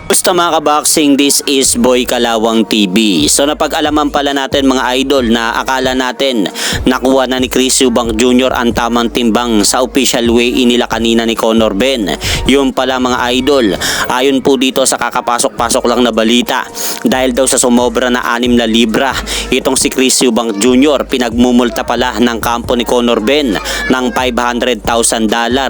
Basta mga kaboxing, this is Boy Kalawang TV. So napag-alaman pala natin mga idol na akala natin nakuha na ni Chris Eubank Jr. ang tamang timbang sa official weigh-in nila kanina ni Conor Ben. Yun pala mga idol, ayon po dito sa kakapasok-pasok lang na balita, dahil daw sa sumobra na 6 na libra, itong si Chris Eubank Jr. pinagmumulta pala ng kampo ni Conor Ben ng $500,000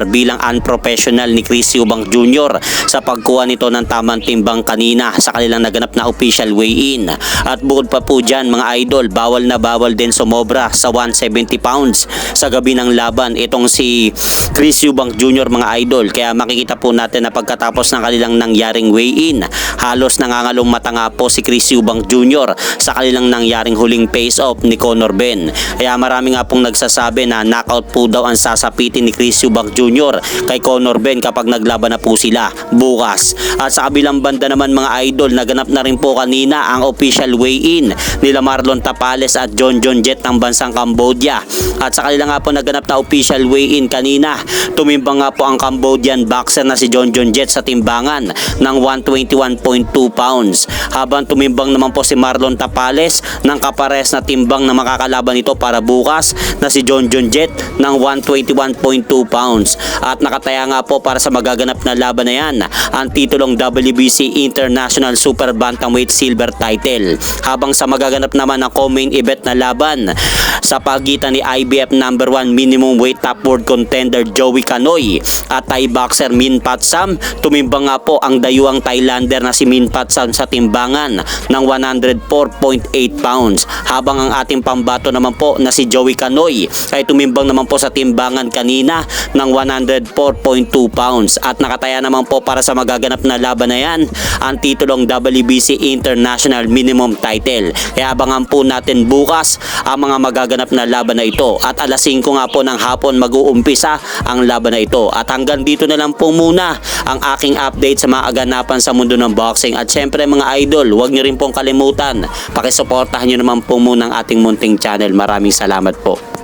bilang unprofessional ni Chris Eubank Jr. sa pagkuha nito ng tamang timbang kanina sa kanilang naganap na official weigh-in. At bukod pa po dyan mga idol, bawal na bawal din sumobra sa 170 pounds sa gabi ng laban itong si Chris Eubank Jr. mga idol. Kaya makikita po natin na pagkatapos ng kanilang nangyaring weigh-in, halos nangangalong mata nga po si Chris Eubank Jr. sa kanilang nangyaring huling face-off ni Conor Ben. Kaya marami nga pong nagsasabi na knockout po daw ang sasapitin ni Chris Eubank Jr. kay Conor Ben kapag naglaban na po sila bukas. At sa kabilang banda naman mga idol, naganap na rin po kanina ang official weigh-in nila Marlon Tapales at John Jet ng bansang Cambodia. At sa kanila nga po naganap na official weigh-in kanina, tumimbang nga po ang Cambodian boxer na si John Jet sa timbangan ng 121.2 pounds. Habang tumimbang naman po si Marlon Tapales ng kapares na timbang na makakalaban ito para bukas na si John Jet ng 121.2 pounds. At nakataya nga po para sa magaganap na laban na yan ang titulong WBC International Super Bantamweight Silver Title. Habang sa magaganap naman ang co-main event na laban sa pagitan ni IBF number 1 minimum weight top world contender Joey Canoy at Thai boxer Min Pat Sam, tumimbang nga po ang dayuhang Thailander na si Min Pat Sam sa timbangan ng 104.8 pounds. Habang ang ating pambato naman po na si Joey Canoy ay tumimbang naman po sa timbangan kanina ng 104.2 pounds. At nakataya naman po para sa magaganap na laban na yan ang titulong WBC International Minimum Title. Kaya abangan po natin bukas ang mga magaganap na laban na ito. At alas 5 nga po ng hapon mag-uumpisa ang laban na ito. At hanggang dito na lang po muna ang aking update sa mga aganapan sa mundo ng boxing. At syempre mga idol, huwag nyo rin pong kalimutan, pakisuportahan nyo naman po muna ang ating munting channel. Maraming salamat po.